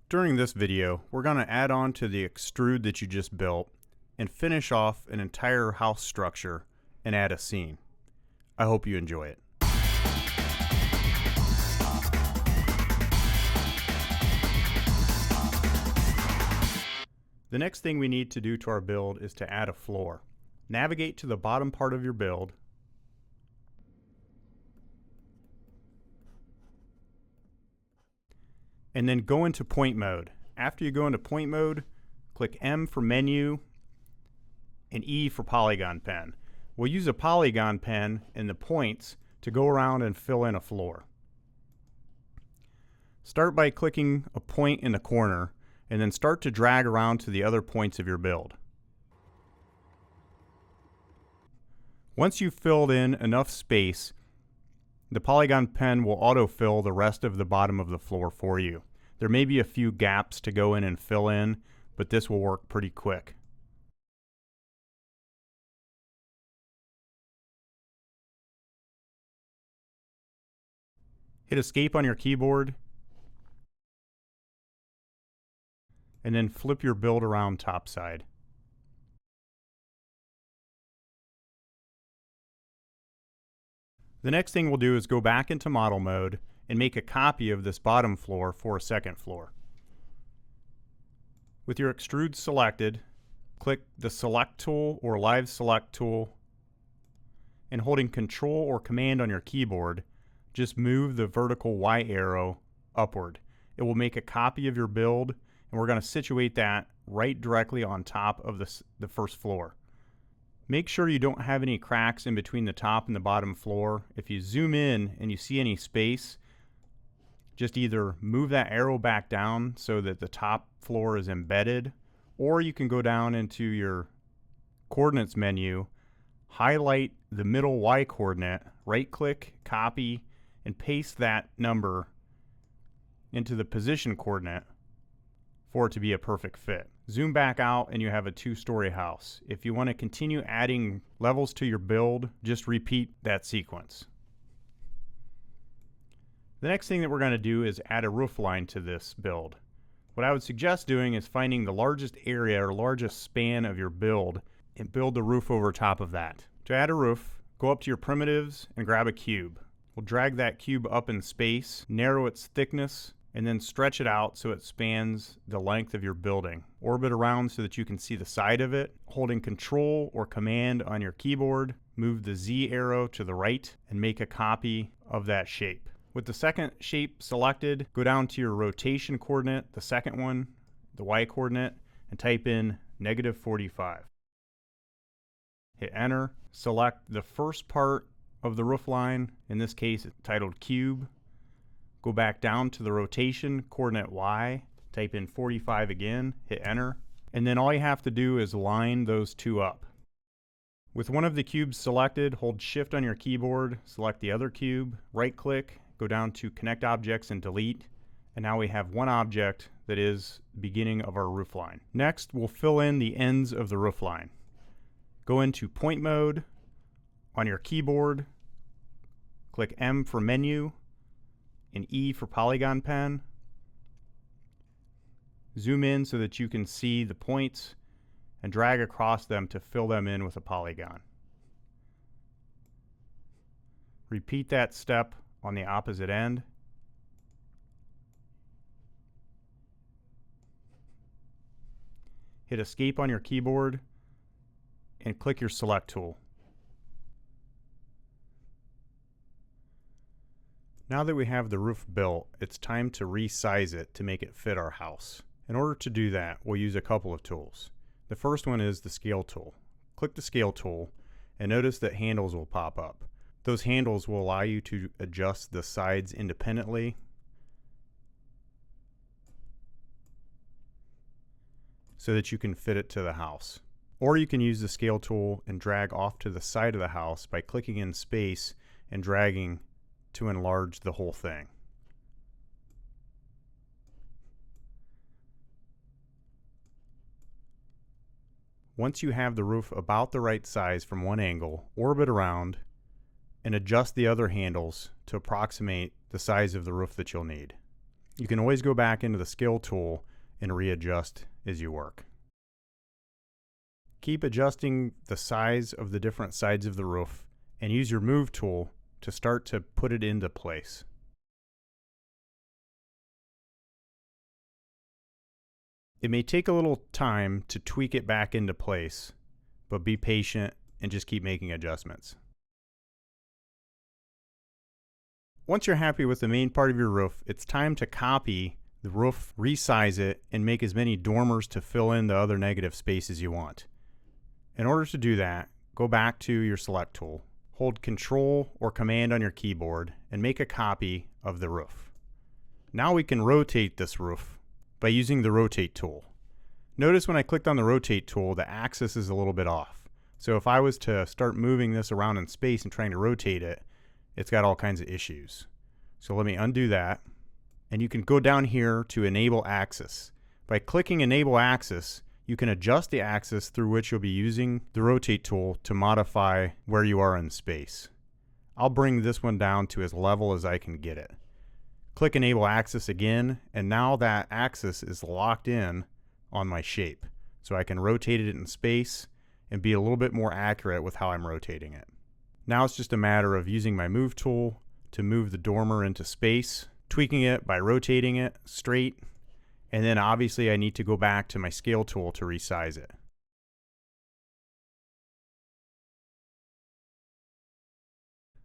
During this video, we're going to add on to the extrude that you just built and finish off an entire house structure and add a scene. I hope you enjoy it. The next thing we need to do to our build is to add a floor. Navigate to the bottom part of your build, and then go into point mode. After you go into point mode, click M for menu and E for polygon pen. We'll use a polygon pen and the points to go around and fill in a floor. Start by clicking a point in the corner and then start to drag around to the other points of your build. Once you've filled in enough space, the polygon pen will autofill the rest of the bottom of the floor for you. There may be a few gaps to go in and fill in, but this will work pretty quick. Hit escape on your keyboard and then flip your build around topside. The next thing we'll do is go back into model mode and make a copy of this bottom floor for a second floor. With your extrude selected, click the select tool or live select tool, and holding Control or Command on your keyboard, just move the vertical Y arrow upward. It will make a copy of your build, and we're going to situate that right directly on top of the first floor. Make sure you don't have any cracks in between the top and the bottom floor. If you zoom in and you see any space, just either move that arrow back down so that the top floor is embedded, or you can go down into your coordinates menu, highlight the middle Y coordinate, right click, copy, and paste that number into the position coordinate for it to be a perfect fit. Zoom back out and you have a two-story house. If you want to continue adding levels to your build, just repeat that sequence. The next thing that we're going to do is add a roof line to this build. What I would suggest doing is finding the largest area or largest span of your build and build the roof over top of that. To add a roof, go up to your primitives and grab a cube. We'll drag that cube up in space, narrow its thickness, and then stretch it out so it spans the length of your building. Orbit around so that you can see the side of it. Holding Control or Command on your keyboard, move the Z arrow to the right and make a copy of that shape. With the second shape selected, go down to your rotation coordinate, the second one, the Y coordinate, and type in -45. Hit enter. Select the first part of the roof line, in this case it's titled cube. Go back down to the rotation coordinate Y, type in 45 again, hit enter, and then all you have to do is line those two up. With one of the cubes selected, hold Shift on your keyboard, select the other cube, right click, go down to Connect Objects and Delete, and now we have one object that is the beginning of our roof line. Next, we'll fill in the ends of the roof line. Go into point mode on your keyboard, click M for menu, and E for polygon pen. Zoom in so that you can see the points and drag across them to fill them in with a polygon. Repeat that step on the opposite end. Hit escape on your keyboard and click your select tool. Now that we have the roof built, it's time to resize it to make it fit our house. In order to do that, we'll use a couple of tools. The first one is the scale tool. Click the scale tool and notice that handles will pop up. Those handles will allow you to adjust the sides independently. So that you can fit it to the house. Or you can use the scale tool and drag off to the side of the house by clicking in space and dragging to enlarge the whole thing. Once you have the roof about the right size from one angle, orbit around and adjust the other handles to approximate the size of the roof that you'll need. You can always go back into the scale tool and readjust as you work. Keep adjusting the size of the different sides of the roof and use your move tool to start to put it into place. It may take a little time to tweak it back into place, but be patient and just keep making adjustments. Once you're happy with the main part of your roof, it's time to copy the roof, resize it, and make as many dormers to fill in the other negative spaces you want. In order to do that, go back to your select tool, hold Control or Command on your keyboard, and make a copy of the roof. Now we can rotate this roof by using the Rotate tool. Notice when I clicked on the Rotate tool, the axis is a little bit off. So if I was to start moving this around in space and trying to rotate it, it's got all kinds of issues. So let me undo that. And you can go down here to Enable Axis. By clicking Enable Axis, you can adjust the axis through which you'll be using the Rotate tool to modify where you are in space. I'll bring this one down to as level as I can get it. Click Enable Axis again, and now that axis is locked in on my shape. So I can rotate it in space and be a little bit more accurate with how I'm rotating it. Now it's just a matter of using my Move tool to move the dormer into space, tweaking it by rotating it straight, and then obviously I need to go back to my Scale tool to resize it.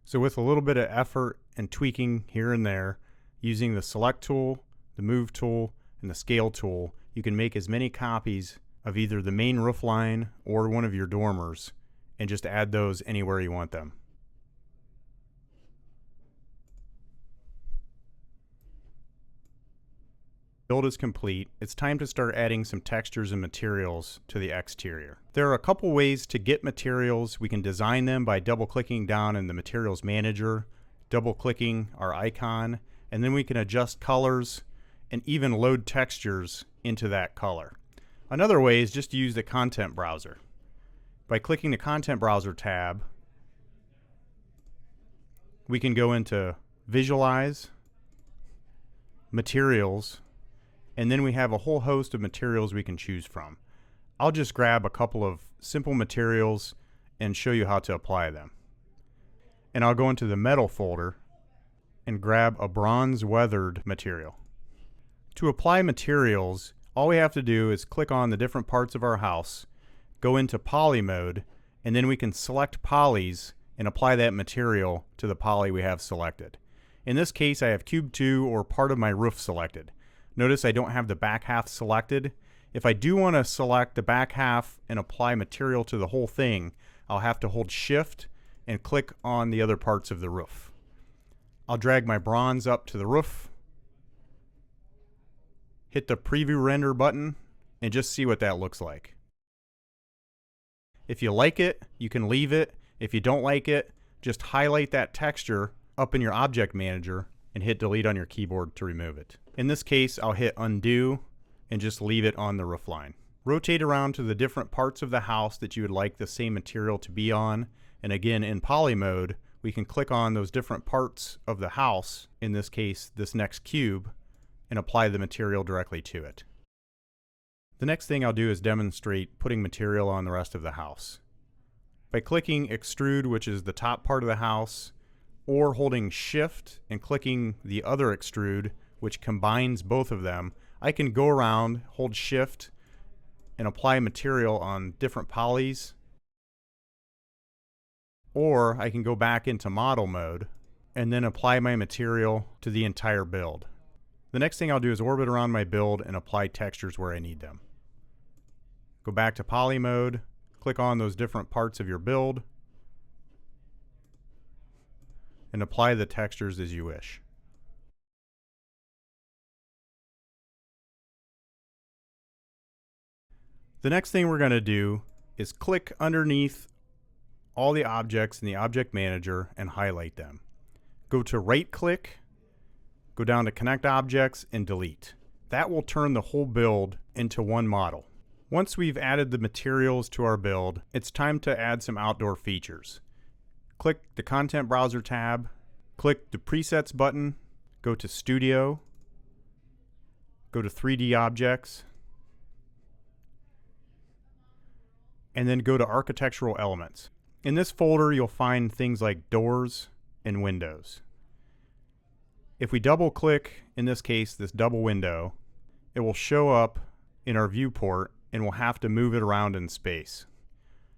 So with a little bit of effort and tweaking here and there, using the Select tool, the Move tool, and the Scale tool, you can make as many copies of either the main roof line or one of your dormers and just add those anywhere you want them. Build is complete. It's time to start adding some textures and materials to the exterior. There are a couple ways to get materials. We can design them by double-clicking down in the Materials Manager, double-clicking our icon, and then we can adjust colors and even load textures into that color. Another way is just to use the Content Browser. By clicking the Content Browser tab, we can go into Visualize, Materials, and then we have a whole host of materials we can choose from. I'll just grab a couple of simple materials and show you how to apply them. And I'll go into the Metal folder and grab a bronze weathered material. To apply materials, all we have to do is click on the different parts of our house, go into Poly mode, and then we can select polys and apply that material to the poly we have selected. In this case, I have Cube 2 or part of my roof selected. Notice I don't have the back half selected. If I do want to select the back half and apply material to the whole thing, I'll have to hold Shift and click on the other parts of the roof. I'll drag my bronze up to the roof, hit the Preview Render button, and just see what that looks like. If you like it, you can leave it. If you don't like it, just highlight that texture up in your Object Manager and hit Delete on your keyboard to remove it. In this case, I'll hit Undo and just leave it on the roof line. Rotate around to the different parts of the house that you would like the same material to be on. And again, in Poly mode, we can click on those different parts of the house, in this case, this next cube, and apply the material directly to it. The next thing I'll do is demonstrate putting material on the rest of the house. By clicking Extrude, which is the top part of the house, or holding Shift and clicking the other Extrude, which combines both of them, I can go around, hold Shift, and apply material on different polys. Or I can go back into model mode and then apply my material to the entire build. The next thing I'll do is orbit around my build and apply textures where I need them. Go back to poly mode, click on those different parts of your build, and apply the textures as you wish. The next thing we're going to do is click underneath all the objects in the Object Manager and highlight them. Go to right click, go down to Connect Objects and Delete. That will turn the whole build into one model. Once we've added the materials to our build, it's time to add some outdoor features. Click the Content Browser tab, click the Presets button, go to Studio, go to 3D Objects, and then go to Architectural Elements. In this folder, you'll find things like doors and windows. If we double click, in this case, this double window, it will show up in our viewport and we'll have to move it around in space.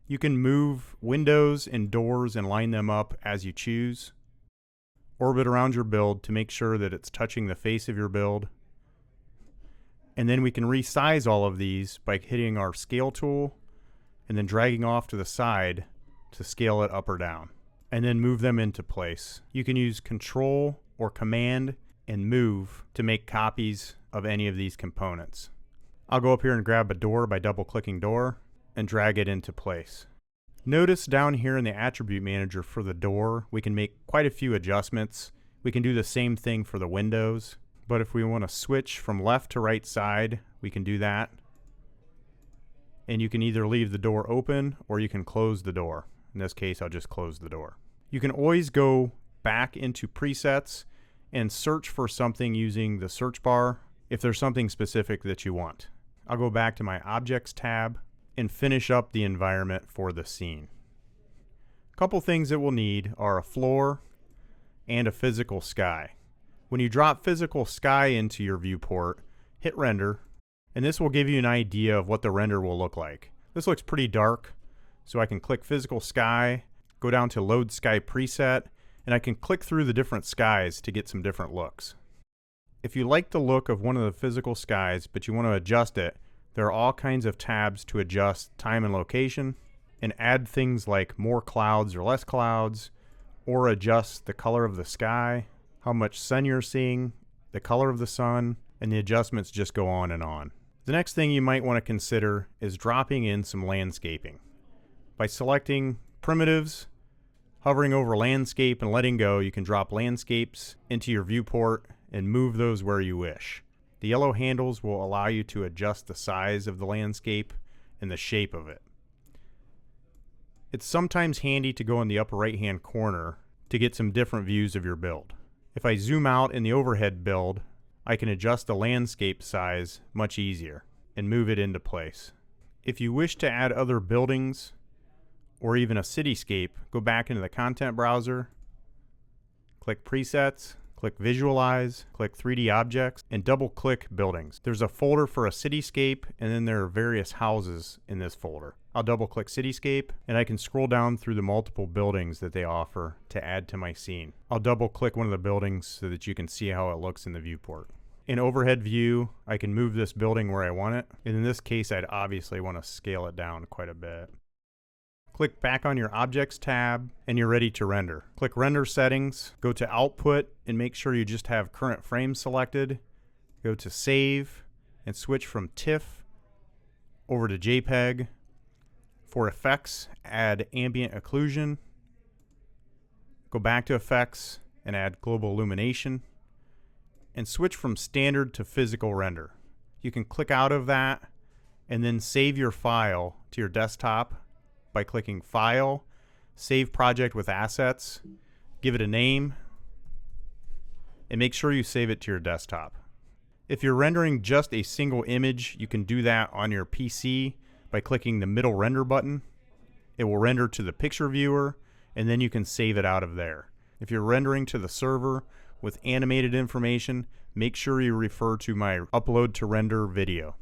You can move windows and doors and line them up as you choose. Orbit around your build to make sure that it's touching the face of your build. And then we can resize all of these by hitting our scale tool and then dragging off to the side to scale it up or down. And then move them into place. You can use Control or Command and Move to make copies of any of these components. I'll go up here and grab a door by double-clicking door and drag it into place. Notice down here in the Attribute Manager for the door, we can make quite a few adjustments. We can do the same thing for the windows, but if we want to switch from left to right side, we can do that. And you can either leave the door open or you can close the door. In this case, I'll just close the door. You can always go back into presets and search for something using the search bar if there's something specific that you want. I'll go back to my Objects tab and finish up the environment for the scene. A couple things that we'll need are a floor and a physical sky. When you drop physical sky into your viewport, hit render, and this will give you an idea of what the render will look like. This looks pretty dark, so I can click physical sky, go down to load sky preset, and I can click through the different skies to get some different looks. If you like the look of one of the physical skies, but you want to adjust it, there are all kinds of tabs to adjust time and location and add things like more clouds or less clouds, or adjust the color of the sky, how much sun you're seeing, the color of the sun, and the adjustments just go on and on. The next thing you might want to consider is dropping in some landscaping. By selecting primitives, hovering over landscape and letting go, you can drop landscapes into your viewport and move those where you wish. The yellow handles will allow you to adjust the size of the landscape and the shape of it. It's sometimes handy to go in the upper right hand corner to get some different views of your build. If I zoom out in the overhead build, I can adjust the landscape size much easier and move it into place. If you wish to add other buildings or even a cityscape, go back into the content browser, click presets, click visualize, click 3D objects, and double click buildings. There's a folder for a cityscape, and then there are various houses in this folder. I'll double click cityscape, and I can scroll down through the multiple buildings that they offer to add to my scene. I'll double click one of the buildings so that you can see how it looks in the viewport. In overhead view, I can move this building where I want it, and in this case I'd obviously want to scale it down quite a bit. Click back on your Objects tab and you're ready to render. Click Render Settings, go to Output and make sure you just have current frame selected. Go to Save and switch from TIFF over to JPEG. For effects, add Ambient Occlusion. Go back to Effects and add Global Illumination. And switch from Standard to Physical Render. You can click out of that and then save your file to your desktop by clicking File, Save Project with Assets, give it a name, and make sure you save it to your desktop. If you're rendering just a single image, you can do that on your PC by clicking the middle render button. It will render to the picture viewer, and then you can save it out of there. If you're rendering to the server with animated information, make sure you refer to my Upload to Render video.